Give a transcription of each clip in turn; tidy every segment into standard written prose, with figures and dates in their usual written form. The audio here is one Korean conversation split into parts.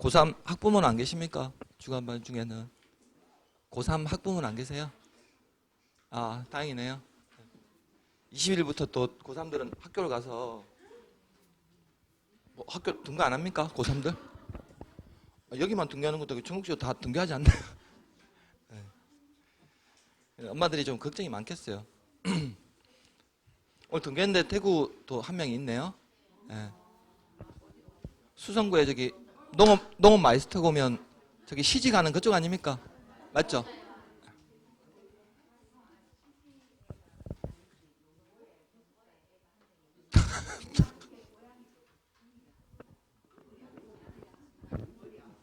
고3 학부모는 안 계십니까? 주간반 중에는. 고3 학부모는 안 계세요? 아, 다행이네요. 20일부터 또 고3들은 학교를 가서 뭐 학교 등교 안 합니까? 고3들? 여기만 등교하는 것도 전국적으로 다 등교하지 않나요? 네. 엄마들이 좀 걱정이 많겠어요. 오늘 등교했는데 대구도 한 명이 있네요. 네. 수성구에 저기 농업 마이스터 보면 저기 시집 가는 그쪽 아닙니까? 맞죠?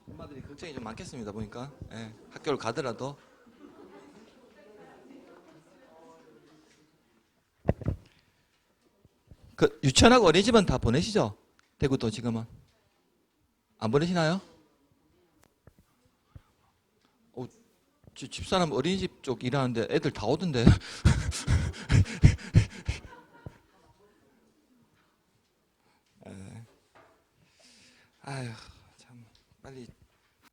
엄마들이 걱정이 좀 많겠습니다. 보니까 예, 학교를 가더라도 그 유치원하고 어린이집은 다 보내시죠? 대구도 지금은 안 보내시나요? 집사람 어린이집 쪽 일하는데 애들 다 오던데. 아휴 참 빨리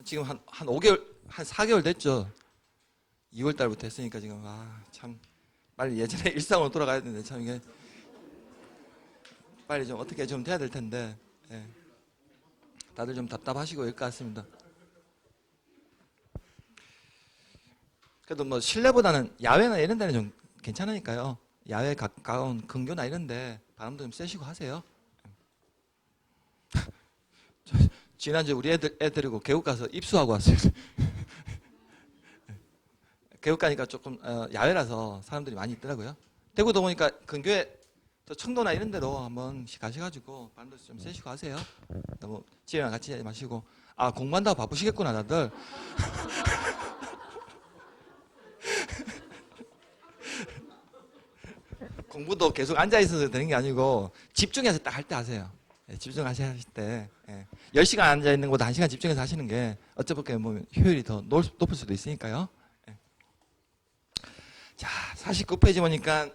지금 한 5개월 한 4개월 됐죠. 2월 달부터 했으니까 지금 참 빨리 예전에 일상으로 돌아가야 되는데 참 이게 빨리 좀 어떻게 좀 돼야 될 텐데 예. 다들 좀 답답하시고 이럴 것 같습니다. 그래도 뭐 실내보다는 야외나 이런 데는 좀 괜찮으니까요. 야외 가까운 근교나 이런 데 바람도 좀 쐬시고 하세요. 지난주 우리 애들이고 계곡 가서 입수하고 왔어요. 계곡 가니까 조금 야외라서 사람들이 많이 있더라고요. 대구도 보니까 근교에 저 청도나 이런 데로 한번 가셔가지고 바람도 좀 쐬시고 하세요. 너무 집에만 같이 하지 마시고. 공부한다고 바쁘시겠구나 다들. 공부도 계속 앉아있어서 되는 게 아니고 집중해서 딱 할 때 하세요. 예, 집중하셔야 할 때. 예. 10시간 앉아있는 것보다 1시간 집중해서 하시는 게 어차피 보면 효율이 더 높을 수도 있으니까요. 예. 자, 49페이지 보니까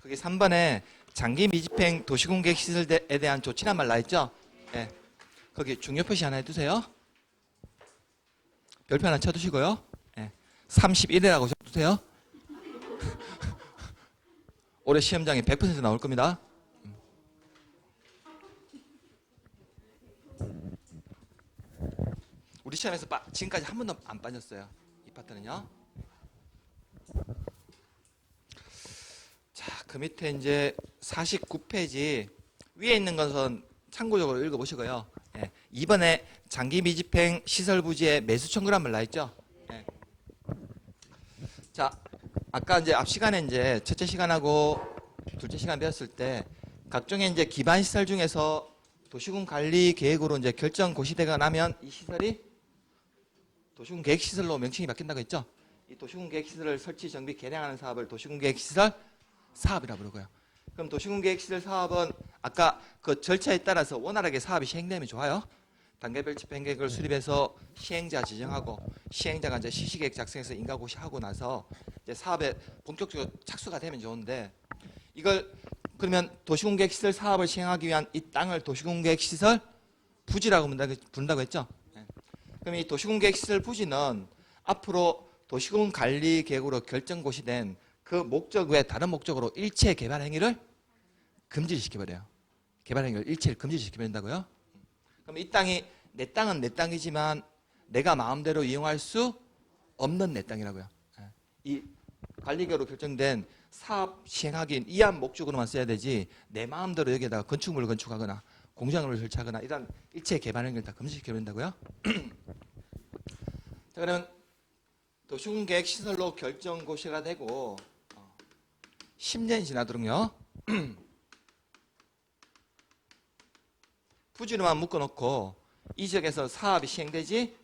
거기 3번에 장기 미집행 도시공객 시설에 대한 조치란 말 나있죠? 예. 거기 중요 표시 하나 해두세요. 별표 하나 쳐두시고요. 예. 31이라고 적두세요. 올해 시험장에 100% 나올 겁니다. 우리 시험에서 지금까지 한 번도 안 빠졌어요. 이 파트는요. 자, 그 밑에 이제 49페이지 위에 있는 것은 참고적으로 읽어보시고요. 예, 이번에 장기 미집행 시설 부지에 매수 청구란 말 나있죠? 예. 자, 아까 이제 앞 시간에 이제 첫째 시간하고 둘째 시간 배웠을 때 각종의 이제 기반 시설 중에서 도시군 관리 계획으로 이제 결정 고시되가 나면 이 시설이 도시군 계획 시설로 명칭이 바뀐다고 했죠. 이 도시군 계획 시설을 설치 정비 개량하는 사업을 도시군 계획 시설 사업이라고 부르고요. 그럼 도시군 계획 시설 사업은 아까 그 절차에 따라서 원활하게 사업이 시행되면 좋아요. 단계별 집행 계획을 수립해서 시행자 지정하고 시행자가 이제 실시계획 작성해서 인가고시하고 나서 이제 사업에 본격적으로 착수가 되면 좋은데 이걸 그러면 도시공계획시설 사업을 시행하기 위한 이 땅을 도시공계획시설 부지라고 부른다고 했죠. 그럼 이 도시공계획시설 부지는 앞으로 도시군 관리 계획으로 결정고시된 그 목적 외에 다른 목적으로 일체 개발 행위를 금지시켜버려요. 개발 행위를 일체를 금지시켜버린다고요. 그럼 이 땅이 내 땅은 내 땅이지만 내가 마음대로 이용할 수 없는 내 땅이라고요. 이 관리계획으로 결정된 사업 시행하기 이한 목적으로만 써야 되지 내 마음대로 여기에다가 건축물을 건축하거나 공장을 설치하거나 이런 일체 개발 행위를 다 금지시켜버린다고요. 자, 그러면 도시군 계획 시설로 결정 고시가 되고 10년이 지나도록요. 부지로만 묶어놓고 이 지역에서 사업이 시행되지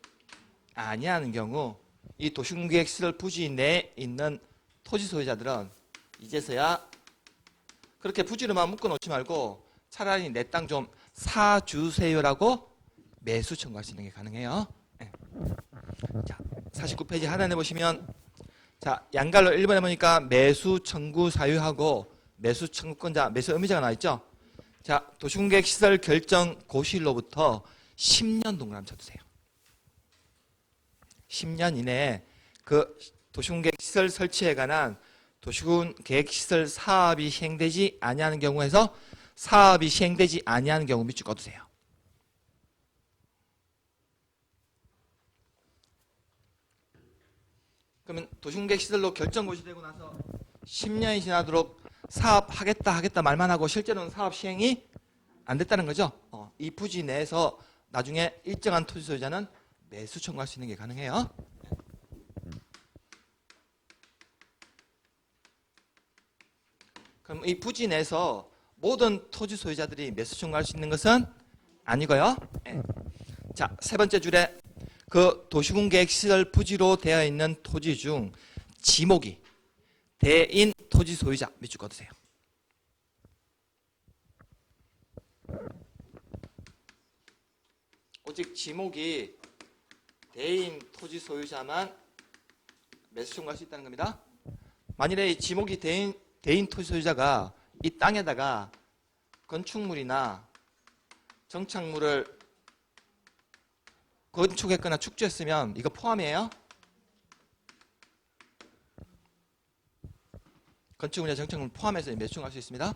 아니하는 경우 이 도시군 계획 시설 부지 내에 있는 토지 소유자들은 이제서야 그렇게 부지로만 묶어놓지 말고 차라리 내 땅 좀 사주세요라고 매수 청구할 수 있는 게 가능해요. 네. 자, 49페이지 하단에 보시면 자, 양갈로 1번에 보니까 매수 청구 사유하고 매수 청구권자, 매수 의무자가 나와 있죠. 자, 도시공계획 시설 결정 고시일로부터 10년 동그라미 쳐두세요. 10년 이내에 그 도시군계획시설 설치에 관한 도시군계획시설 사업이 시행되지 아니하는 경우에서 사업이 시행되지 아니하는 경우 밑줄 꺼두세요. 그러면 도시군계획시설로 결정고시되고 나서 10년이 지나도록 사업하겠다 말만 하고 실제로는 사업 시행이 안 됐다는 거죠. 이 부지 내에서 나중에 일정한 토지 소유자는 매수 청구할 수 있는 게 가능해요. 그럼 이 부지 내에서 모든 토지 소유자들이 매수 청구할 수 있는 것은 아니고요. 자, 세 번째 줄에 그 도시군계획시설 부지로 되어 있는 토지 중 지목이 대인 토지 소유자 밑줄 꺼두세요. 오직 지목이 대인 토지 소유자만 매수 청구할 수 있다는 겁니다. 만일에 이 지목이 대인 토지 소유자가 이 땅에다가 건축물이나 정착물을 건축했거나 축조했으면 이거 포함이에요? 건축물이나 정착물 포함해서 매수 청구할 수 있습니다.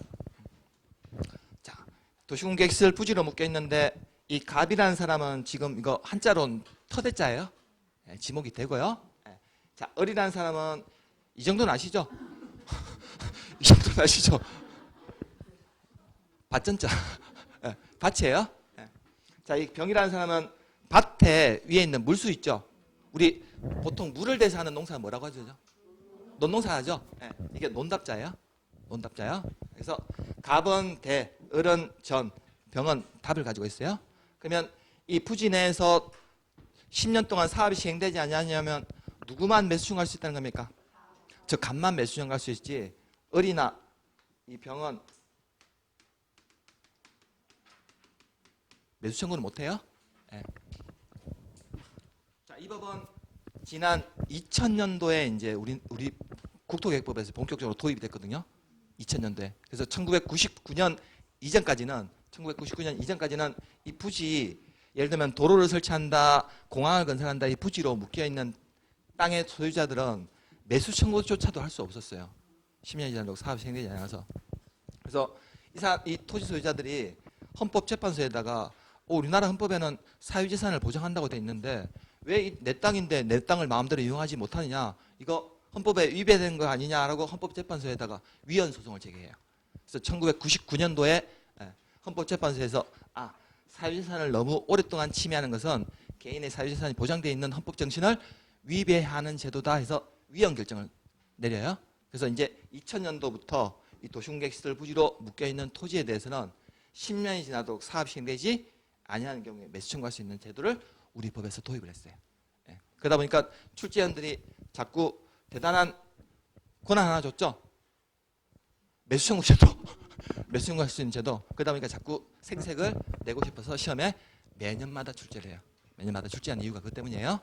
자, 도시군계획시설 부지로 묶여 있는데 이 갑이라는 사람은 지금 이거 한자로 터대자예요. 지목이 되고요. 자, 을이라는 사람은 이 정도는 아시죠? 이 정도는 아시죠? 밭전자. 밭이에요. 자, 이 병이라는 사람은 밭에 위에 있는 물수 있죠? 우리 보통 물을 대서 하는 농사는 뭐라고 하죠? 논농사 하죠? 이게 논답자예요. 논답자요. 그래서 갑은 대, 을은 전, 병은 답을 가지고 있어요. 그러면 이 부지 내에서 10년 동안 사업이 시행되지 않냐면 누구만 매수 청구할 수 있다는 겁니까? 저 갑만 매수 청구할 수 있지 을이나 이 병은 매수 청구는 못해요. 자, 이 법은 지난 2000년도에 이제 우리 국토계획법에서 본격적으로 도입이 됐거든요. 2000년도에. 그래서 1999년 이전까지는 이 부지 예를 들면 도로를 설치한다, 공항을 건설한다 이 부지로 묶여 있는 땅의 소유자들은 매수 청구조차도 할 수 없었어요. 10년이 지나도록 사업이 시행되지 않아서. 그래서 이 토지 소유자들이 헌법재판소에다가 우리나라 헌법에는 사유재산을 보장한다고 돼 있는데 왜 내 땅인데 내 땅을 마음대로 이용하지 못하느냐, 이거 헌법에 위배된 거 아니냐라고 헌법재판소에다가 위헌 소송을 제기해요. 그래서 1999년도에 헌법재판소에서 사유재산을 너무 오랫동안 침해하는 것은 개인의 사유재산이 보장되어 있는 헌법 정신을 위배하는 제도다 해서 위헌 결정을 내려요. 그래서 이제 2000년도부터 이 도시군계획시설 부지로 묶여있는 토지에 대해서는 10년이 지나도록 사업 시행되지 아니하는 경우에 매수 청구할 수 있는 제도를 우리 법에서 도입을 했어요. 그러다 보니까 출제위원들이 자꾸 대단한 권한 하나 줬죠. 매수 청구 제도. 매수 청구할 수 있는 제도. 그러다 보니까 자꾸 생색을 내고 싶어서 시험에 매년마다 출제를 해요. 매년마다 출제한 이유가 그것 때문이에요.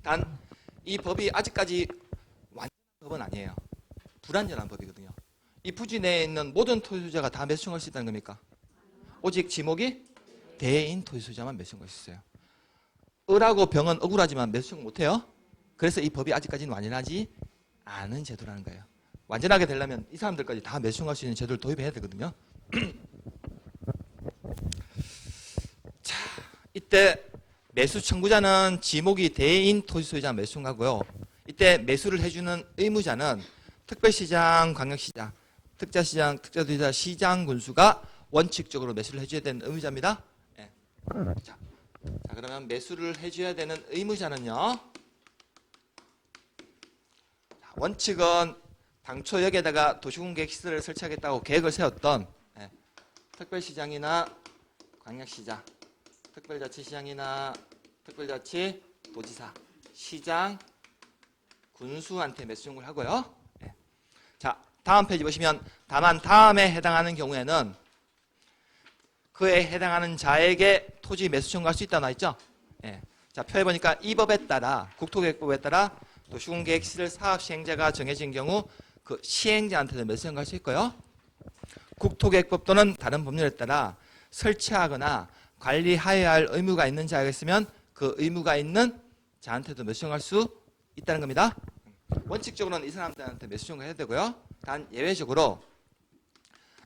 단 이 법이 아직까지 완전한 법은 아니에요. 불완전한 법이거든요. 이 부지 내에 있는 모든 토지소유자가 다 매수 청구할 수 있다는 겁니까? 오직 지목이 대인 토지소유자만 매수 청구할 수 있어요. 을하고 병은 억울하지만 매수 청구 못해요. 그래서 이 법이 아직까지는 완전하지 않은 제도라는 거예요. 완전하게 되려면 이 사람들까지 다 매수 청구할 수 있는 제도를 도입해야 되거든요. 자, 이때 매수 청구자는 지목이 대인 토지 소유자 매수 청구하고요. 이때 매수를 해주는 의무자는 특별시장, 광역시장, 특자시장, 특자도지사, 시장 군수가 원칙적으로 매수를 해줘야 되는 의무자입니다. 네. 자, 그러면 매수를 해줘야 되는 의무자는요. 원칙은 당초 여기에다가 도시군계획시설을 설치하겠다고 계획을 세웠던 특별시장이나 광역시장, 특별자치시장이나 특별자치도지사, 시장, 군수한테 매수 청구를 하고요. 자, 다음 페이지 보시면 다만 다음에 해당하는 경우에는 그에 해당하는 자에게 토지 매수 청구할 수 있다고 나와 있죠. 자, 표에 보니까 이 법에 따라 국토계획법에 따라 도시군계획시설 사업 시행자가 정해진 경우 그 시행자한테도 매수 청구할 수 있고요. 국토계획법 또는 다른 법률에 따라 설치하거나 관리하여야 할 의무가 있는 자가 있으면 그 의무가 있는 자한테도 매수 청구할 수 있다는 겁니다. 원칙적으로는 이 사람들한테 매수 청구해야 되고요. 단 예외적으로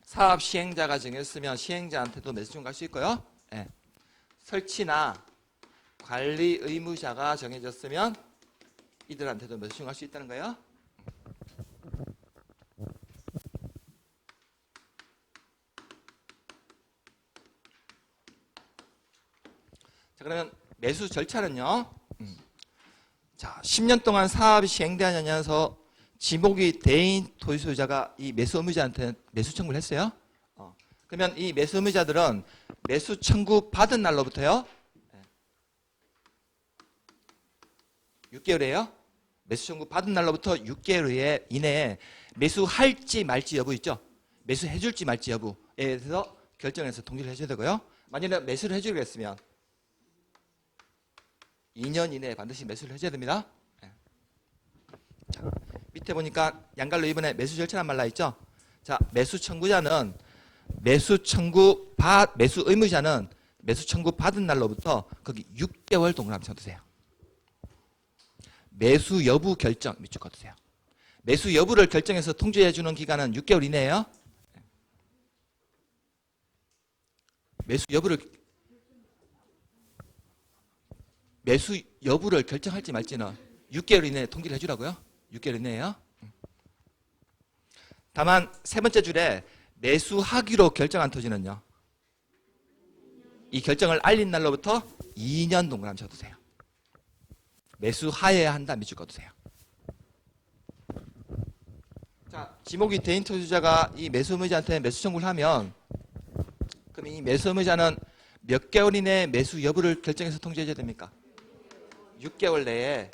사업 시행자가 정했으면 시행자한테도 매수 청구할 수 있고요. 예. 설치나 관리 의무자가 정해졌으면 이들한테도 매수 청구할 수 있다는 거예요. 자, 그러면 매수 절차는요. 자, 10년 동안 사업이 시행되냐서 지목이 대인 토지소유자가 이 매수 의무자한테 매수 청구를 했어요. 그러면 이 매수 의무자들은 매수 청구 받은 날로부터요. 6개월이에요. 매수 청구 받은 날로부터 6개월 이내에 매수할지 말지 여부 있죠. 매수해줄지 말지 여부에 대해서 결정해서 통지를 해줘야 되고요. 만약에 매수를 해주기로 했으면 2년 이내에 반드시 매수를 해줘야 됩니다. 자, 밑에 보니까 양갈로 이번에 매수 절차란 말 나있죠. 자, 매수 청구자는 매수 의무자는 매수 청구 받은 날로부터 거기 6개월 동그라미 쳐두세요. 매수 여부 결정 밑줄 꺼두세요. 매수 여부를 결정해서 통지해 주는 기간은 6개월 이내예요. 매수 여부를 결정할지 말지는 6개월 이내에 통지를 해주라고요. 6개월 이내에요. 다만 세 번째 줄에 매수하기로 결정한 토지는요. 이 결정을 알린 날로부터 2년 동그라미 쳐두세요. 매수하여야 한다 밑줄 꺼두세요. 자, 지목이 대인 토지자가 이 매수 의무자한테 매수 청구를 하면 그럼 이 매수 의무자는 몇 개월 이내에 매수 여부를 결정해서 통지해줘야 됩니까? 6개월 내에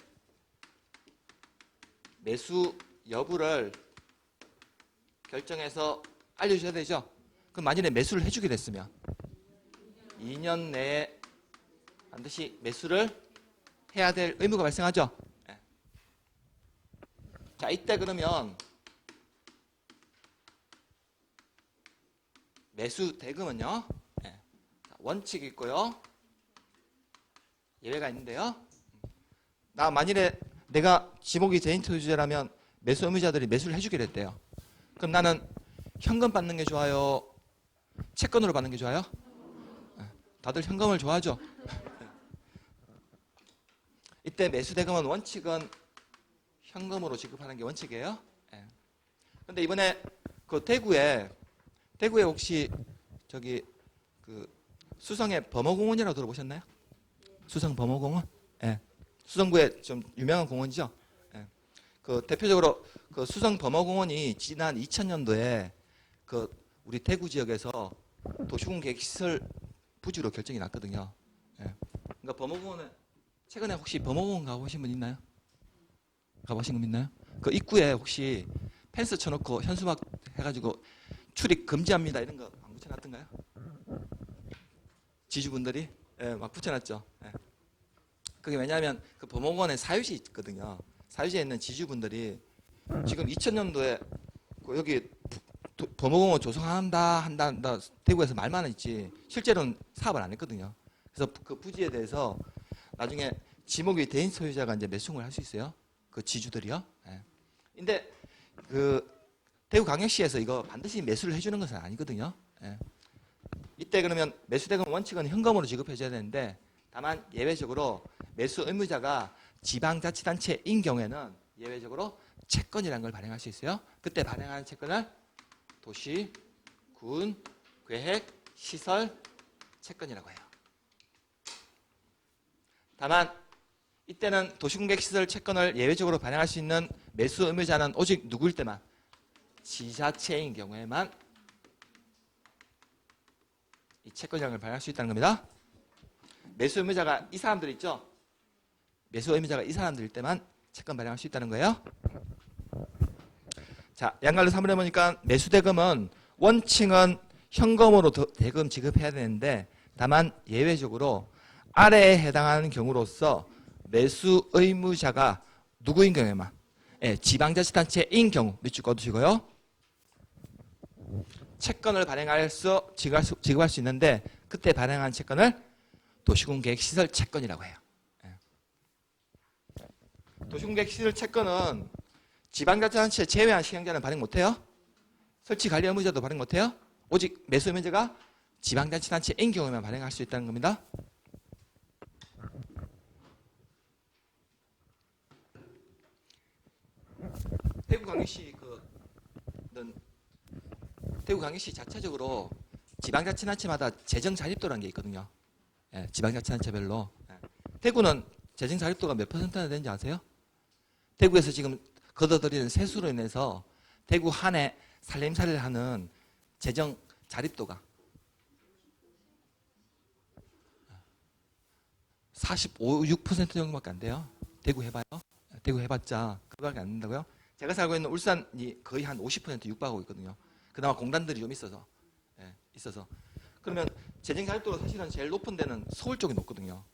매수 여부를 결정해서 알려줘야 되죠. 그럼 만약에 매수를 해주게 됐으면 2년 내에 반드시 매수를 해야 될 의무가 발생하죠. 자, 이때 그러면 매수 대금은요. 원칙이 있고요. 예외가 있는데요. 만일에 내가 지목이 대인 토지자라면 매수 의무자들이 매수를 해주기로 했대요. 그럼 나는 현금 받는 게 좋아요? 채권으로 받는 게 좋아요? 다들 현금을 좋아하죠? 이때 매수 대금은 원칙은 현금으로 지급하는 게 원칙이에요. 근데 이번에 그 대구에 혹시 저기 그 수성의 범어공원이라고 들어보셨나요? 수성 범어공원? 예. 수성구에 좀 유명한 공원이죠. 예. 그 대표적으로 그 수성 범어공원이 지난 2000년도에 그 우리 대구 지역에서 도시공 계획시설 부지로 결정이 났거든요. 예. 그러니까 범어공원은 최근에 혹시 범어공원 가보신 분 있나요? 가보신 분 있나요? 그 입구에 혹시 펜스 쳐놓고 현수막 해가지고 출입 금지합니다 이런 거 안 붙여놨던가요? 지주분들이 막 붙여놨죠. 그게 왜냐하면 그 범어공원에 사유지 있거든요. 사유지에 있는 지주분들이 지금 2000년도에 여기 범어공원 조성한다 한다 대구에서 말만 있지 실제로는 사업을 안 했거든요. 그래서 그 부지에 대해서 나중에 지목이 대인 소유자가 이제 매수를 할 수 있어요. 그 지주들이요. 근데 그 대구광역시에서 이거 반드시 매수를 해주는 것은 아니거든요. 이때 그러면 매수대금 원칙은 현금으로 지급해줘야 되는데 다만 예외적으로 매수 의무자가 지방자치단체인 경우에는 예외적으로 채권이라는 걸 발행할 수 있어요. 그때 발행하는 채권을 도시, 군, 계획, 시설, 채권이라고 해요. 다만 이때는 도시공객시설 채권을 예외적으로 발행할 수 있는 매수 의무자는 오직 누구일 때만 지자체인 경우에만 이 채권이라는 걸 발행할 수 있다는 겁니다. 매수 의무자가 이 사람들 있죠? 매수 의무자가 이 사람들일 때만 채권 발행할 수 있다는 거예요. 자, 양갈로 3번에 보니까 매수대금은 원칙은 현금으로 대금 지급해야 되는데 다만 예외적으로 아래에 해당하는 경우로서 매수 의무자가 누구인 경우에만 지방자치단체인 경우 밑줄 꺼두시고요. 채권을 지급할 수 있는데 그때 발행한 채권을 도시공계획시설 채권이라고 해요. 도시공개시설 채권은 지방자치단체 제외한 시행자는 발행 못해요. 설치관리 의무자도 발행 못해요. 오직 매수 의무자가 지방자치단체인 경우에만 발행할 수 있다는 겁니다. 대구광역시 자체적으로 지방자치단체마다 재정자립도라는 게 있거든요. 예, 지방자치단체별로. 예. 대구는 재정자립도가 몇 퍼센트나 되는지 아세요? 대구에서 지금 걷어들이는 세수로 인해서 대구 한 해 살림살이를 하는 재정자립도가 45, 6% 정도밖에 안 돼요. 대구 해봐요. 대구 해봤자 그거밖에 안 된다고요? 제가 살고 있는 울산이 거의 한 50% 육박하고 있거든요. 그나마 공단들이 좀 있어서. 예, 있어서. 그러면 재정자립도가 사실은 제일 높은 데는 서울 쪽이 높거든요.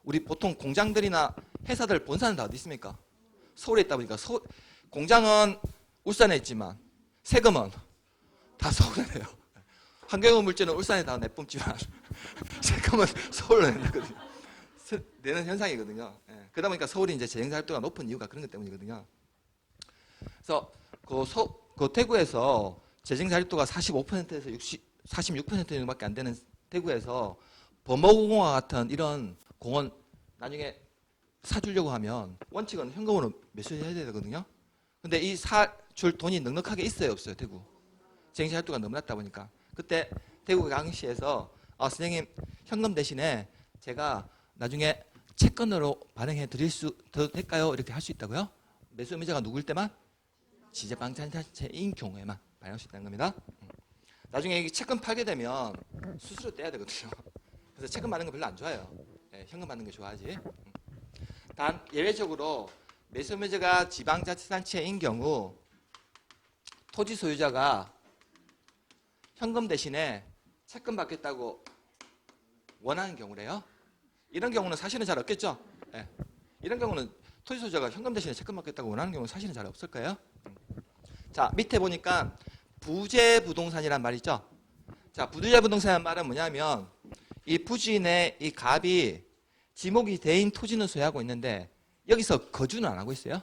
우리 보통 공장들이나 회사들 본사는 다 어디 있습니까? 서울에 있다 보니까 공장은 울산에 있지만 세금은 다 서울에 내요. 환경오염 물질은 울산에 다 내뿜지만 세금은 서울로 낸거든요. 내는 현상이거든요. 예. 그러다 보니까 서울이 이제 재정자립도가 높은 이유가 그런 것 때문이거든요. 그래서 그 대구에서 재정자립도가 45%에서 46% 정도밖에 안 되는 대구에서 범어공원과 같은 이런 공원 나중에 사주려고 하면 원칙은 현금으로 매수해야 되거든요. 근데 이 사줄 돈이 넉넉하게 있어요, 없어요, 대구? 재정자립도가 너무 낮다 보니까. 그때 대구광역시에서 선생님 현금 대신에 제가 나중에 채권으로 발행해 드릴 더 될까요? 이렇게 할 수 있다고요? 매수 의무자가 누구일 때만? 지방자치단체인 경우에만 발행할 수 있다는 겁니다. 나중에 이 채권 팔게 되면 수수료 떼야 되거든요. 그래서 채권 받는 거 별로 안 좋아요. 네, 현금 받는 게 좋아하지. 단 예외적으로 매수 의무자가 지방자치단체인 경우 토지 소유자가 현금 대신에 채권 받겠다고 원하는 경우래요. 이런 경우는 사실은 잘 없겠죠. 네. 이런 경우는 토지 소유자가 현금 대신에 채권 받겠다고 원하는 경우는 사실은 잘 없을 거예요. 자, 밑에 보니까 부재부동산이란 말이 있죠. 자, 부재부동산이란 말은 뭐냐면 이 부지인의 이 갑이 지목이 대인 토지는 소유하고 있는데 여기서 거주는 안 하고 있어요.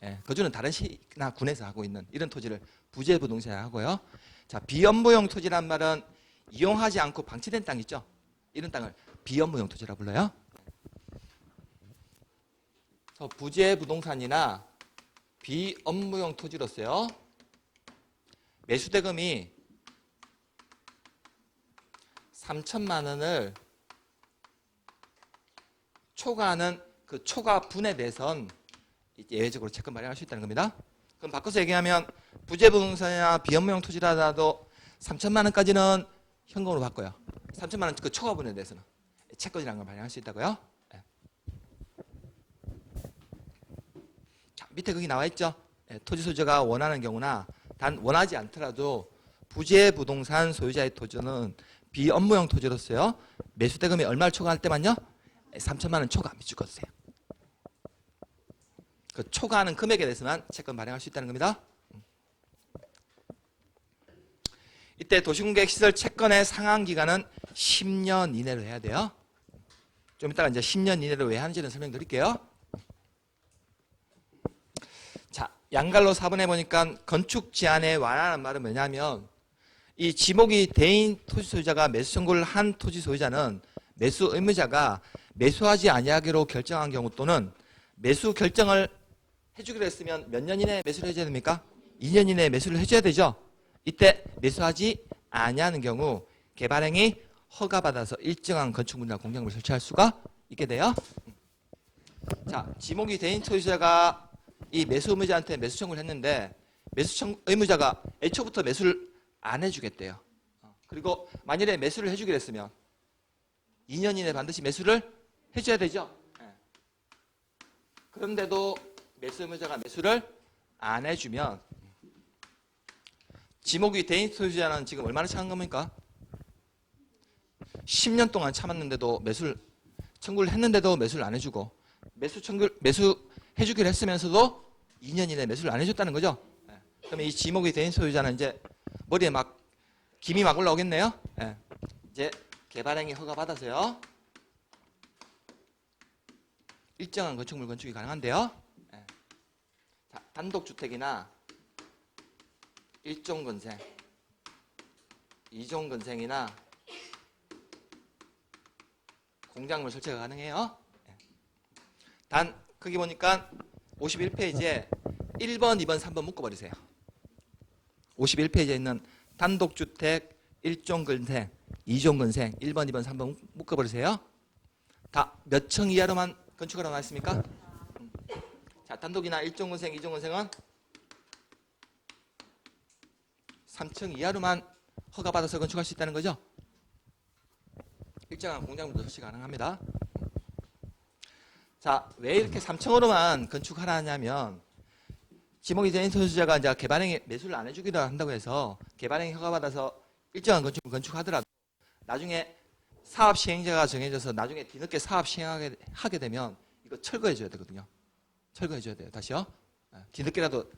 예, 거주는 다른 시나 군에서 하고 있는 이런 토지를 부재부동산이라고 하고요. 자, 비업무용 토지란 말은 이용하지 않고 방치된 땅 있죠. 이런 땅을 비업무용 토지라고 불러요. 부재부동산이나 비업무용 토지로서요. 매수대금이 3천만 원을 초과하는 그 초과분에 대해선 예외적으로 채권 발행할 수 있다는 겁니다. 그럼 바꿔서 얘기하면 부재부동산이나 비업무용 토지라도 3천만 원까지는 현금으로 바꿔요. 3천만 원 그 초과분에 대해서는 채권이라는 걸 발행할 수 있다고요. 네. 자, 밑에 거기 나와 있죠. 토지 소유자가 원하는 경우나 단 원하지 않더라도 부재부동산 소유자의 토지는 비업무용 토지로서요. 매수대금이 얼마를 초과할 때만요? 3천만 원 초과 미치거세요. 그 초과하는 금액에 대해서만 채권 발행할 수 있다는 겁니다. 이때 도시공개시설 채권의 상환 기간은 10년 이내로 해야 돼요. 좀 이따가 이제 10년 이내로 왜 하는지는 설명드릴게요. 자, 양갈로 4번에 보니까 건축 제한의 완화라는 말은 뭐냐면 이 지목이 대인 토지 소유자가 매수 청구를 한 토지 소유자는 매수 의무자가 매수하지 아니하기로 결정한 경우 또는 매수 결정을 해주기로 했으면 몇 년 이내에 매수를 해줘야 됩니까? 2년 이내에 매수를 해줘야 되죠. 이때 매수하지 아니하는 경우 개발행위 허가받아서 일정한 건축물이나 공작물을 설치할 수가 있게 돼요. 자, 지목이 대인 소유자가 이 매수 의무자한테 매수 청구를 했는데 매수 의무자가 애초부터 매수를 안 해주겠대요. 그리고 만일에 매수를 해주기로 했으면 2년 이내에 반드시 매수를 해줘야 되죠. 그런데도 매수 의무자가 매수를 안 해주면 지목이 대인 소유자는 지금 얼마나 참은 겁니까? 10년 동안 참았는데도 매수를 청구를 했는데도 매수를 안 해주고 매수 해주기로 했으면서도 2년 이내에 매수를 안 해줬다는 거죠. 그러면 이 지목이 대인 소유자는 이제 머리에 막 김이 막 올라오겠네요. 이제 개발행위 허가 받아서요. 일정한 건축물 건축이 가능한데요. 단독주택이나 1종 건생, 2종 건생이나 공작물 설치가 가능해요. 단 거기 보니까 51페이지에 1번, 2번, 3번 묶어버리세요. 51페이지에 있는 단독주택 1종 건생, 2종 건생 1번, 2번, 3번 묶어버리세요. 다 몇 층 이하로만 건축하라고 나왔습니까? 자, 단독이나 1종 건생, 2종 건생은 3층 이하로만 허가받아서 건축할 수 있다는 거죠. 일정한 공작물도 설치 가능합니다. 자, 왜 이렇게 3층으로만 건축하라 하냐면 지목이 대인 소유자가 이제 개발행위 매수를 안 해주기로 한다고 해서 개발행위 허가받아서 일정한 건축을 건축하더라도 나중에 사업 시행자가 정해져서 나중에 뒤늦게 사업 시행하게 되면 이거 철거해줘야 되거든요. 철거해줘야 돼요. 다시요. 뒤늦게라도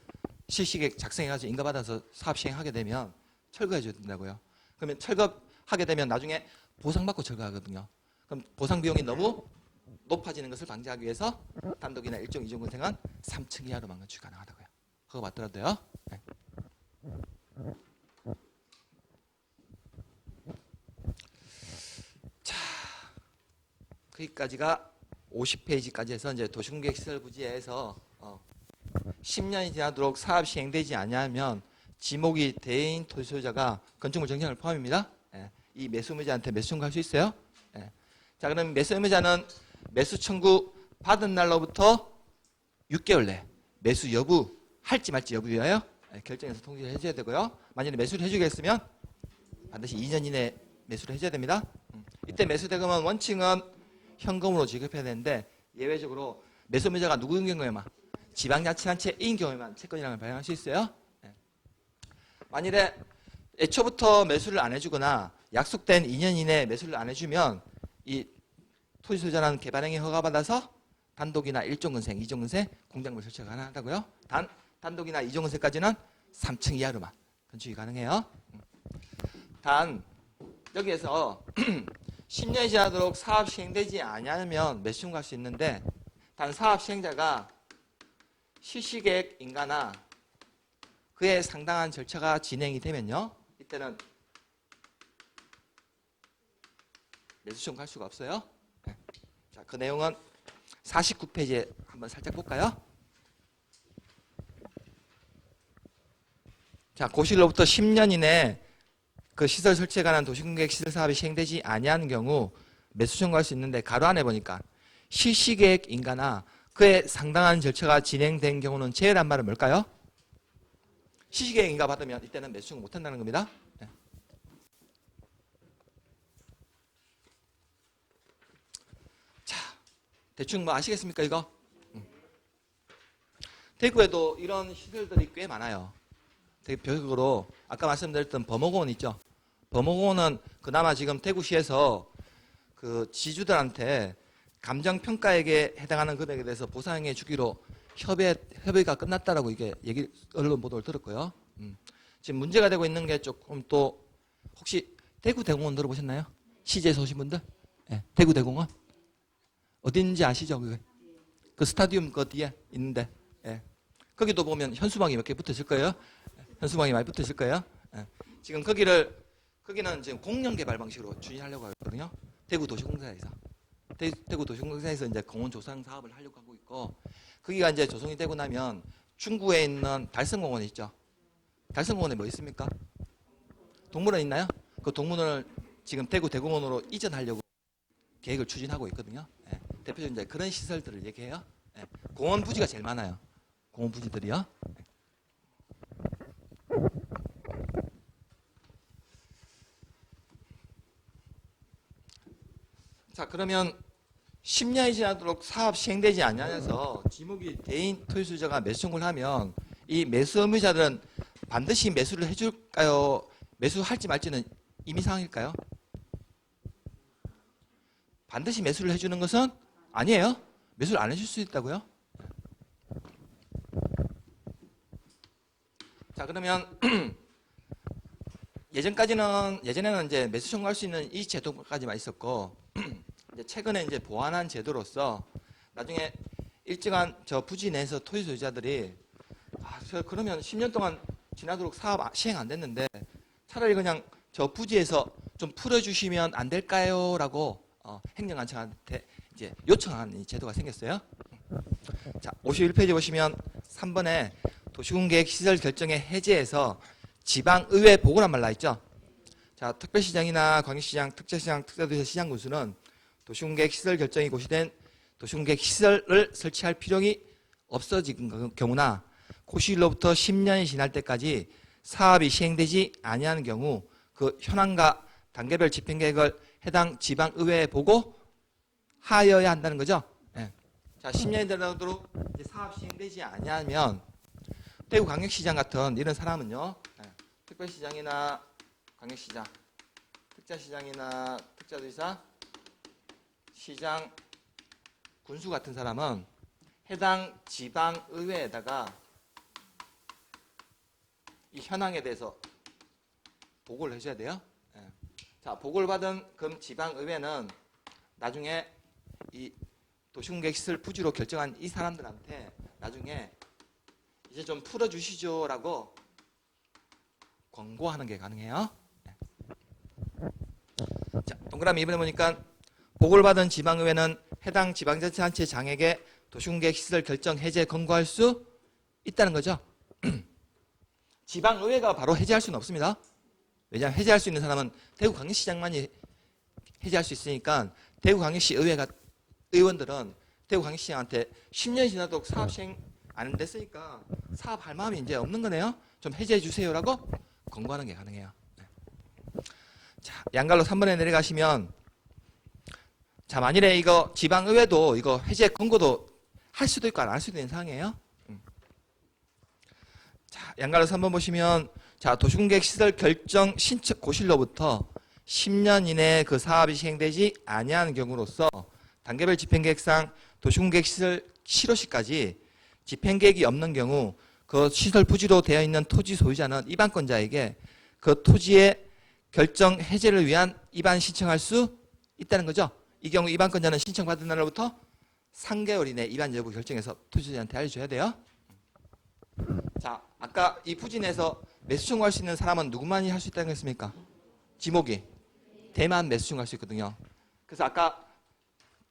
실시계획 작성해가지고 인가받아서 사업 시행하게 되면 철거해줘야 된다고요. 그러면 철거하게 되면 나중에 보상받고 철거하거든요. 그럼 보상 비용이 너무 높아지는 것을 방지하기 위해서 단독이나 1종, 2종 건생은 3층 이하로만 건축 가능하다고요. 그거 맞더라도요. 네. 자, 거기까지가 50페이지까지 해서 이제 도시공개획 시설 부지에서 10년이 지나도록 사업 시행되지 않으면 지목이 대인 토지 소유자가 건축물 정지를 포함입니다. 예. 이 매수 의무자한테 매수 청구할 수 있어요. 예. 자, 그럼 매수 의무자는 매수 청구 받은 날로부터 6개월 내 매수 여부 할지 말지 여부 위하여 결정해서 통지를 해줘야 되고요. 만약에 매수를 해주겠으면 반드시 2년 이내 매수를 해줘야 됩니다. 이때 매수 대금은 원칙은 현금으로 지급해야 되는데 예외적으로 매수 의무자가 누구인 경우에만 지방자치단체인 경우에만 채권이랑을 발행할 수 있어요. 만일에 애초부터 매수를 안 해주거나 약속된 2년 이내에 매수를 안 해주면 이 토지 소유자는 개발행위 허가받아서 단독이나 1종 건생, 2종 건생 공작물 설치가 가능하다고요. 단 단독이나 2종 건생까지는 3층 이하로만 건축이 가능해요. 단 여기에서 10년이 지나도록 사업 시행되지 않으면 매수 청구할 수 있는데 단 사업 시행자가 실시계획 인가나 그에 상당한 절차가 진행이 되면요. 이때는 매수 청구할 수가 없어요. 네. 자, 그 내용은 49페이지에 한번 살짝 볼까요? 자, 고시로부터 10년 이내 그 시설 설치에 관한 도시공개획 시설 사업이 시행되지 아니하는 경우 매수 청구할 수 있는데 가로 안에 보니까 실시계획 인가나 그에 상당한 절차가 진행된 경우는 제외란 말은 뭘까요? 실시계획 인가 받으면 이때는 매수 청구 못한다는 겁니다. 네. 자, 대충 뭐 아시겠습니까 이거? 대구에도 이런 시설들이 꽤 많아요. 대표적으로 아까 말씀드렸던 범어공원 있죠. 범어공원은 그나마 지금 대구시에서 그 지주들한테 감정평가액에 해당하는 금액에 대해서 보상해 주기로 협의가 끝났다라고 이게 언론 보도를 들었고요. 지금 문제가 되고 있는 게 조금 또 혹시 대구 대공원 들어보셨나요? 시제에서 오신 분들? 네, 대구 대공원 어딘지 아시죠? 그 스타디움 그 뒤에 있는데, 네. 거기도 보면 현수막이 몇 개 붙어 있을 거예요. 현수막이 많이 붙어 있을 거예요. 네. 지금 거기는 지금 공영 개발 방식으로 추진하려고 하거든요. 대구 도시공사에서. 대구 도시공사에서 이제 공원 조성 사업을 하려고 하고 있고, 거기가 이제 조성이 되고 나면 중구에 있는 달성공원 있죠. 달성공원에 뭐 있습니까? 동물원 있나요? 그 동물원을 지금 대구 대공원으로 이전하려고 계획을 추진하고 있거든요. 네. 대표적으로 이제 그런 시설들을 얘기해요. 네. 공원 부지가 제일 많아요. 공원 부지들이요. 네. 자, 그러면 10년이 지나도록 사업 시행되지 않으면서 지목이 대인 토지소유자가 매수 청구를 하면 이 매수 의무자들은 반드시 매수를 해줄까요? 매수할지 말지는 임의사항일까요? 반드시 매수를 해주는 것은 아니에요. 매수를 안 해줄 수 있다고요? 자, 그러면 예전에는 이제 매수 청구할 수 있는 이 제도까지만 있었고, 이제 최근에 이제 보완한 제도로서 나중에 일정한 저 부지 내에서 토지 소유자들이 그러면 10년 동안 지나도록 사업 시행 안 됐는데 차라리 그냥 저 부지에서 좀 풀어주시면 안 될까요? 라고 행정안청한테 이제 요청한 이 제도가 생겼어요. 자, 51페이지 보시면 3번에 도시군계획 시설 결정의 해제에서 지방의회 보고란 말 나있죠. 자, 특별시장이나 광역시장, 특별시장, 특사도시장, 시장군수는 도시군계획 시설 결정이 고시된 도시군계획 시설을 설치할 필요이 없어진 경우나 고시일로부터 10년이 지날 때까지 사업이 시행되지 아니하는 경우 그 현황과 단계별 집행계획을 해당 지방의회에 보고 하여야 한다는 거죠. 네. 자, 10년이 되도록 사업 시행되지 아니하면 대구광역시장 같은 이런 사람은요, 네. 특별시장이나 광역시장, 특자시장이나 특자도지사, 시장, 군수 같은 사람은 해당 지방의회에다가 이 현황에 대해서 보고를 해줘야 돼요. 예. 자, 보고를 받은 그 지방의회는 나중에 이 도시군계획시설 부지로 결정한 이 사람들한테 나중에 이제 좀 풀어주시죠라고 권고하는 게 가능해요. 예. 자, 동그라미 2번에 보니까 보고를 받은 지방의회는 해당 지방자치단체 장에게 도시군계획시설 결정 해제 권고할 수 있다는 거죠. 지방의회가 바로 해제할 수는 없습니다. 왜냐하면 해제할 수 있는 사람은 대구광역시장만이 해제할 수 있으니까 대구광역시 의원들은 대구광역시장한테 10년이 지나도록 사업 시행 안 됐으니까 사업할 마음이 이제 없는 거네요. 좀 해제해 주세요라고 권고하는 게 가능해요. 자, 양갈로 3번에 내려가시면 자, 만일에 이거 지방의회도 이거 해제 권고도 할 수도 있고 안 할 수도 있는 상황이에요. 자, 양갈로 3번 보시면 자, 도시군계획 시설 결정 신청 고시로부터 10년 이내에 그 사업이 시행되지 아니하는 경우로서 단계별 집행계획상 도시군계획 시설 실효시까지 집행계획이 없는 경우 그 시설 부지로 되어 있는 토지 소유자는 이반권자에게 그 토지의 결정 해제를 위한 이반 신청할 수 있다는 거죠. 이 경우 이반권자는 신청받은 날로부터 3개월 이내 이반 여부 결정해서 토지소유자한테 알려줘야 돼요. 자, 아까 이 부지 내에서 매수 청구할 수 있는 사람은 누구만이 할 수 있다는 거 했습니까? 지목이 대만 매수 청구할 수 있거든요. 그래서 아까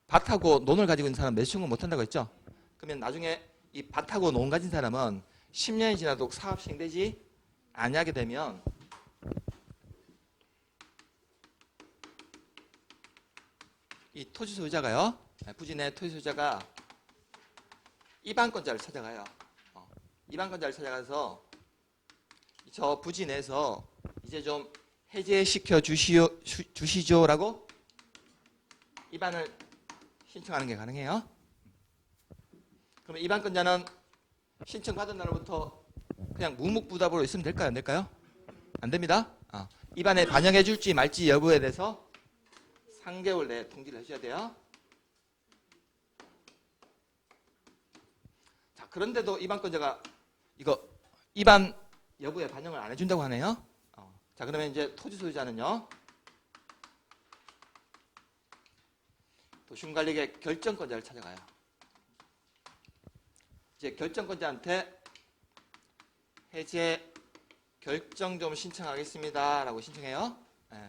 밭하고 논을 가지고 있는 사람은 매수 청구 못 한다고 했죠. 그러면 나중에 이 밭하고 논 가진 사람은 10년이 지나도 사업 시행되지 아니하게 되면 이 토지 소유자가요, 부지 내 토지 소유자가 이반권자를 찾아가요. 이반권자를 찾아가서 저 부지 내에서 이제 좀 해제시켜 주시죠라고 이반을 신청하는 게 가능해요. 그러면 이반권자는 신청받은 날부터 그냥 묵묵부답으로 있으면 될까요? 안 될까요? 안 됩니다. 이반에 반영해 줄지 말지 여부에 대해서 3개월 내에 통지를 해줘야 돼요. 자, 그런데도 이반권자가 이거 이반 여부에 반영을 안 해준다고 하네요. 자, 그러면 이제 토지 소유자는요, 도시군관리계획 결정권자를 찾아가요. 이제 결정권자한테 해제 결정 좀 신청하겠습니다라고 신청해요.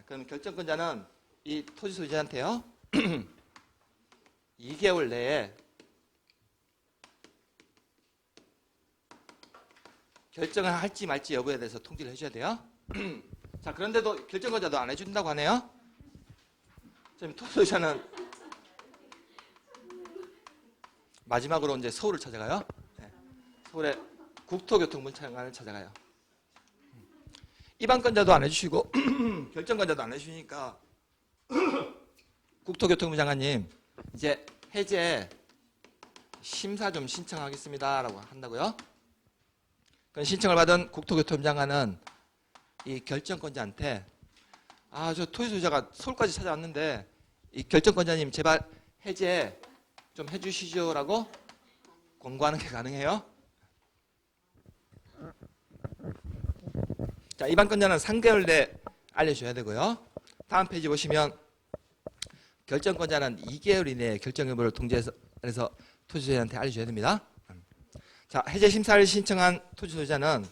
그럼 결정권자는 이 토지 소유자한테요 2개월 내에 결정을 할지 말지 여부에 대해서 통지를 해줘야 돼요. 자, 그런데도 결정권자도 안 해준다고 하네요. 지금 토지 소유자는 마지막으로 이제 서울을 찾아가요. 서울의 국토교통부장관을 찾아가요. 이반권자도 안 해주시고 결정권자도 안 해주시니까 국토교통부 장관님 이제 해제 심사 좀 신청하겠습니다라고 한다고요. 그럼 신청을 받은 국토교통부 장관은 이 결정권자한테 저 토지 소유자가 서울까지 찾아왔는데 이 결정권자님 제발 해제 좀 해주시죠라고 권고하는 게 가능해요. 자, 이반권자는 3개월 내에 알려줘야 되고요. 다음 페이지 보시면 결정권자는 2개월 이내에 결정 여부를 통지해서 토지소유자한테 알려줘야 됩니다. 자, 해제 심사를 신청한 토지 소유자는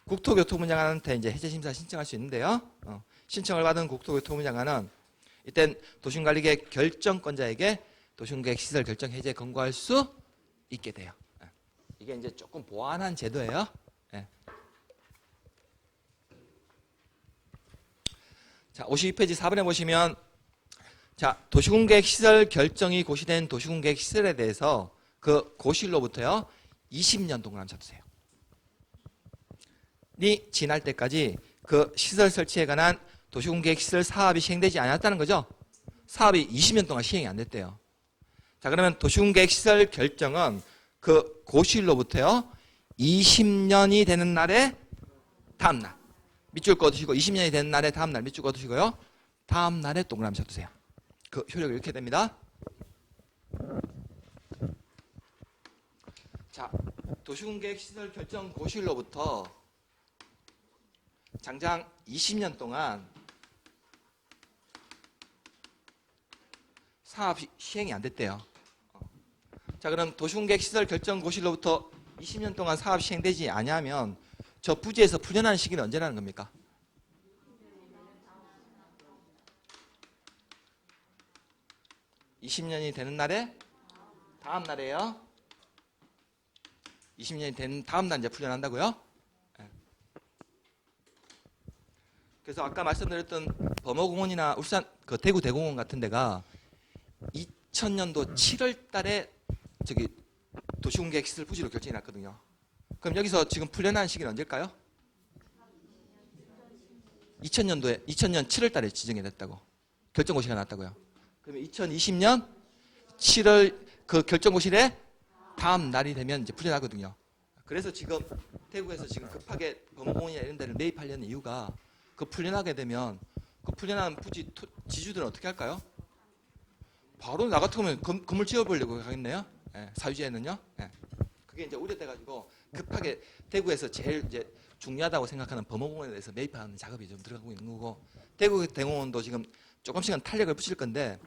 국토교통부 장관한테 이제 해제 심사 신청할 수 있는데요. 신청을 받은 국토교통부 장관은 이땐 도시관리계획 결정권자에게 도시계획 시설 결정 해제 권고할 수 있게 돼요. 이게 이제 조금 보완한 제도예요. 예. 자, 52페이지 4번에 보시면 자, 도시군계획 시설 결정이 고시된 도시군계획 시설에 대해서 그 고시일로부터요 20년 동안 잡으세요. 이 지날 때까지 그 시설 설치에 관한 도시군계획 시설 사업이 시행되지 않았다는 거죠. 사업이 20년 동안 시행이 안 됐대요. 자, 그러면 도시군계획 시설 결정은 그 고시일로부터요 20년이 되는 날에 다음 날 밑줄 그어두시고 20년이 되는 날에 다음 날 밑줄 그어두시고요. 다음 날에 동그라미 쳐두세요. 그 효력이 이렇게 됩니다. 자, 도시군계획 시설 결정 고시일로부터 장장 20년 동안 사업이 시행이 안 됐대요. 자, 그럼 도시군계획 시설 결정 고시일로부터 20년 동안 사업 시행되지 않으면 저 부지에서 풀려나는 시기는 언제라는 겁니까? (20년이) 되는 날에 다음 날에요. 20년이 된 다음 날 이제 풀려난다고요? 네. 그래서 아까 말씀드렸던 범어공원이나 울산 그 대구 대공원 같은 데가 2000년도 7월 달에 저기 도시군계획 시설 부지로 결정이 났거든요. 그럼 여기서 지금 풀려난 시기는 언제일까요? 2000년도에 2000년 7월 달에 지정이 됐다고. 결정고시가 났다고요. 그러면 2020년 7월 그 결정고시에 다음 날이 되면 이제 풀려나거든요. 그래서 지금 대구에서 지금 급하게 범어공원이나 이런 데를 매입하려는 이유가 그 풀려나게 되면 그 풀려난 부지 지주들은 어떻게 할까요? 바로 나 같으면 건물 지어보려고 하겠네요. 예, 사유지에는요. 예. 그게 이제 우려돼가지고 급하게 대구에서 제일 이제 중요하다고 생각하는 범어공원에 대해서 매입하는 작업이 좀 들어가고 있는 거고 대구 대공원도 지금 조금씩은 탄력을 붙일 건데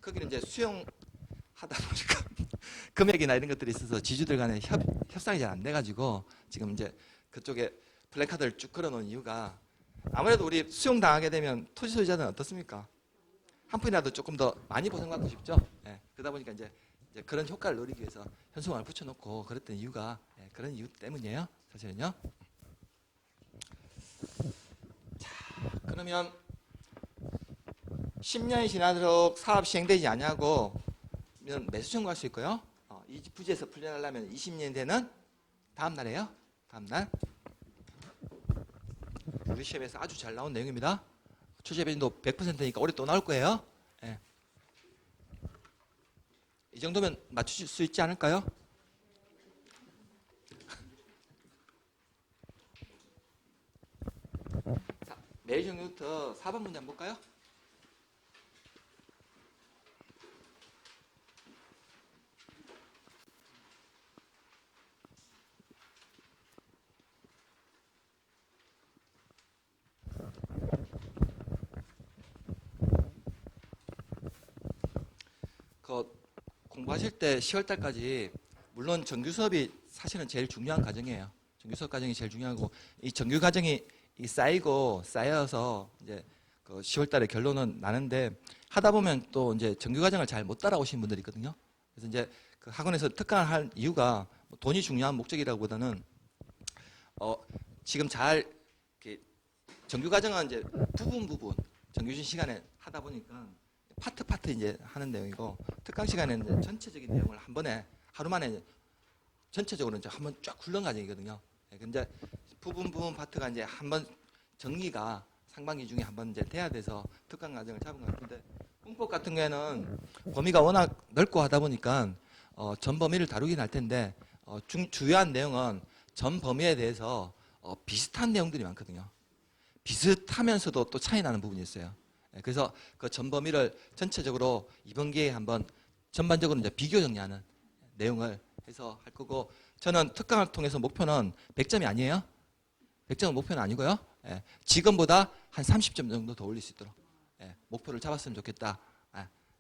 거기는 이제 수용하다 보니까 금액이나 이런 것들이 있어서 지주들 간에 협상이 잘 안 돼가지고 지금 이제 그쪽에 플래카드를 쭉 걸어놓은 이유가 아무래도 우리 수용당하게 되면 토지 소유자들은 어떻습니까? 한 푼이라도 조금 더 많이 보상받고 싶죠. 예, 그러다 보니까 이제 그런 효과를 노리기 위해서 현수막을 붙여놓고 그랬던 이유가 그런 이유 때문이에요. 사실은요. 자, 그러면 10년이 지나도록 사업 시행되지 않냐고 매수 청구할 수 있고요. 이 부지에서 풀려나려면 20년이 되는 다음 날이에요. 다음 날. 우리 시험에서 아주 잘 나온 내용입니다. 출제 비율도 100%니까 올해 또 나올 거예요. 예. 이 정도면 맞추실 수 있지 않을까요? 자, 매일 정리부터 4번 문제 한번 볼까요? 공부하실 때 10월 달까지 물론 정규 수업이 사실은 제일 중요한 과정이에요. 정규 수업 과정이 제일 중요하고 이 정규 과정이 쌓여서 이제 그 10월 달에 결론은 나는데 하다 보면 또 이제 정규 과정을 잘 못 따라오신 분들이 있거든요. 그래서 이제 그 학원에서 특강을 할 이유가 돈이 중요한 목적이라기보다는 지금 잘 정규 과정은 이제 부분 정규직 시간에 하다 보니까 파트 이제 하는 내용이고 특강 시간에는 이제 전체적인 내용을 한 번에 하루 만에 전체적으로 이제 한번 쫙 굴러간 과정이거든요. 근데 부분 파트가 이제 한번 정리가 상반기 중에 한번 이제 돼야 돼서 특강 과정을 잡은 것 같은데 공법 같은 경우에는 범위가 워낙 넓고 하다 보니까 전 범위를 다루긴 할 텐데 주요한 내용은 전 범위에 대해서 비슷한 내용들이 많거든요. 비슷하면서도 또 차이 나는 부분이 있어요. 그래서 그 전 범위를 전체적으로 이번 기회에 한번 전반적으로 이제 비교 정리하는 내용을 해서 할 거고 저는 특강을 통해서 목표는 100점이 아니에요. 100점은 목표는 아니고요. 지금보다 한 30점 정도 더 올릴 수 있도록 목표를 잡았으면 좋겠다.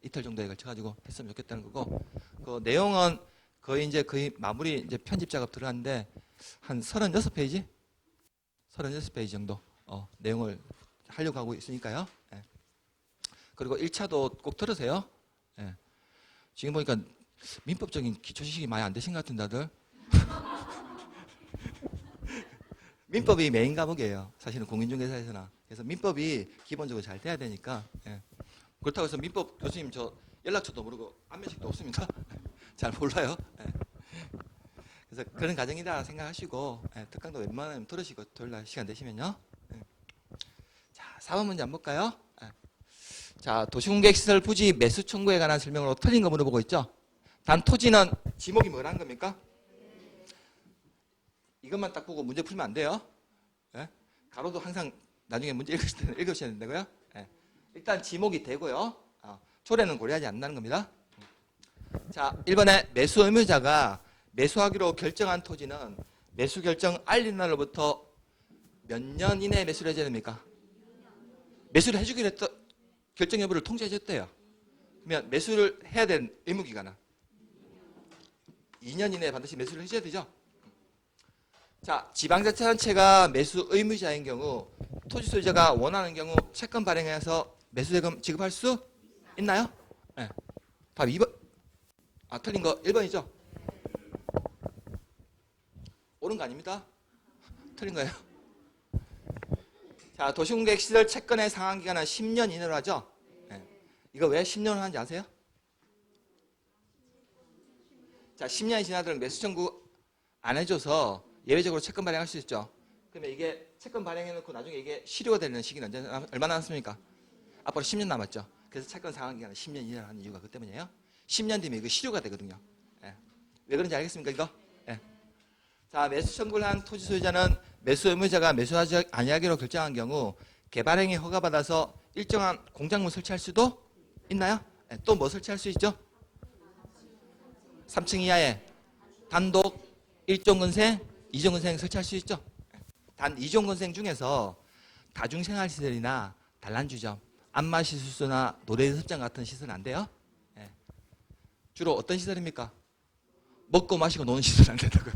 이틀 정도에 걸쳐가지고 했으면 좋겠다는 거고 그 내용은 거의 마무리 이제 편집 작업 들어갔는데 한 36페이지? 36페이지 정도 내용을 하려고 하고 있으니까요. 예. 그리고 1차도 꼭 들으세요. 예. 지금 보니까 민법적인 기초 지식이 많이 안 되신 것 같은데 다들. 민법이 메인 과목이에요. 사실은 공인중개사에서나. 그래서 민법이 기본적으로 잘 돼야 되니까. 예. 그렇다고 해서 민법 교수님 저 연락처도 모르고 안면식도 없습니까? 잘 몰라요. 예. 그래서 그런 과정이다 생각하시고 특강도 웬만하면 들으시고 토요일날 시간 되시면요. 예. 자, 4번 문제 한번 볼까요? 예. 자, 도시공개시설 부지 매수 청구에 관한 설명으로 틀린 거 물어보고 있죠. 단 토지는 지목이 뭐라는 겁니까? 이것만 딱 보고 문제 풀면 안 돼요. 예? 가로도 항상 나중에 문제 읽으실 때는 읽으셔야 된다고요. 예. 일단 지목이 되고요. 초래는 고려하지 않는다는 겁니다. 자, 1번에 매수 의무자가 매수하기로 결정한 토지는 매수 결정 알린 날로부터 몇 년 이내에 매수를 해줘야 됩니까? 매수를 해주기로 했던 결정 여부를 통지해줬대요. 그러면 매수를 해야 되는 의무기간은 2년 이내에 반드시 매수를 해줘야 되죠. 자, 지방자치단체가 매수 의무자인 경우 토지 소유자가 원하는 경우 채권 발행해서 매수대금 지급할 수 있나요? 네. 답 2번. 틀린 거 1번이죠? 옳은 거 아닙니다. 틀린 거예요. 자, 도시공개시설 채권의 상환기간은 10년 이내로 하죠? 네. 이거 왜 10년을 하는지 아세요? 자, 10년이 지나도록 매수 청구 안 해줘서 예외적으로 채권 발행할 수 있죠. 그러면 이게 채권 발행해놓고 나중에 이게 실효가 되는 시기는 얼마나 남았습니까? 앞으로 10년 남았죠. 그래서 채권 상환기간은 10년 이내로 하는 이유가 그 때문이에요. 10년 뒤면 이거 실효가 되거든요. 예. 왜 그런지 알겠습니까, 이거? 예. 자, 매수 청구를 한 토지 소유자는 매수 의무자가 매수하지 아니하기로 결정한 경우 개발행위 허가받아서 일정한 공작물 설치할 수도 있나요? 예. 또 뭐 설치할 수 있죠? 3층 이하에 단독 1종 건생, 2종 건생 설치할 수 있죠. 단 2종 건생 중에서 다중생활시설이나 단란주점, 안마시술소나 노래연습장 같은 시설은 안 돼요. 예. 주로 어떤 시설입니까? 먹고 마시고 노는 시설은 안 된다고요.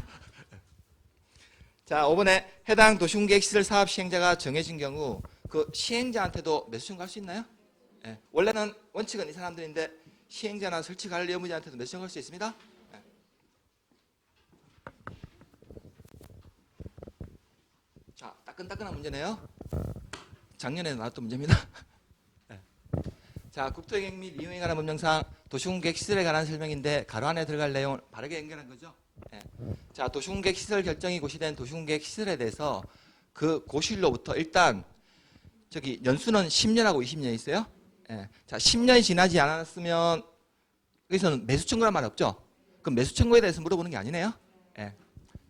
자, 5번에 해당 도시공개시설 사업 시행자가 정해진 경우 그 시행자한테도 매수 청구할 수 있나요? 예. 원래는 원칙은 이 사람들인데 시행자나 설치관리 의무자한테도 매수 청구할 수 있습니다. 자, 따끈따끈한 문제네요. 작년에 나왔던 문제입니다. 네. 자, 국토계획 및 이용에 관한 법령상 도시공개획 시설에 관한 설명인데 가로 안에 들어갈 내용을 바르게 연결한 거죠. 네. 자, 도시공개획 시설 결정이 고시된 도시공개획 시설에 대해서 그 고시일로부터 일단 저기 연수는 10년하고 20년이 있어요. 네. 자, 10년이 지나지 않았으면 여기서는 매수 청구란 말 없죠. 그럼 매수 청구에 대해서 물어보는 게 아니네요. 네.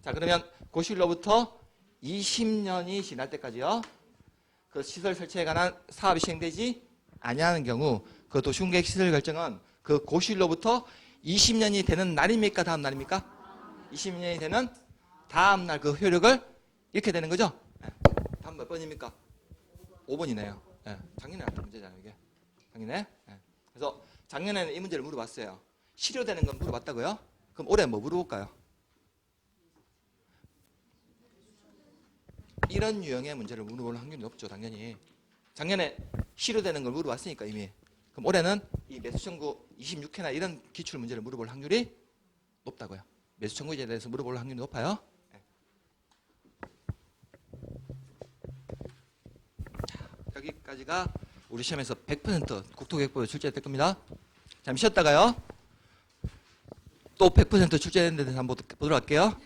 자, 그러면 고시일로부터 20년이 지날 때까지요. 그 시설 설치에 관한 사업이 시행되지 아니하는 경우 그 도시공개획 시설 결정은 그 고시일로부터 20년이 되는 날입니까? 다음 날입니까? 20년이 되는 다음 날 그 효력을 잃게 되는 거죠. 네. 다음 몇 번입니까? 5번이네요. 네. 작년에 나왔던 문제잖아요, 이게. 작년에. 네. 그래서 작년에는 이 문제를 물어봤어요. 실효되는 건 물어봤다고요? 그럼 올해 뭐 물어볼까요? 이런 유형의 문제를 물어볼 확률이 높죠, 당연히. 작년에 실효되는 걸 물어봤으니까 이미. 그럼 올해는 이 매수 청구 26회나 이런 기출 문제를 물어볼 확률이 높다고요. 매수 청구에 대해서 물어볼 확률이 높아요. 네. 자, 여기까지가 우리 시험에서 100% 국토계획법에 출제될 겁니다. 잠시 쉬었다가요. 또 100% 출제되는 데 대해서 한번 보도록 할게요.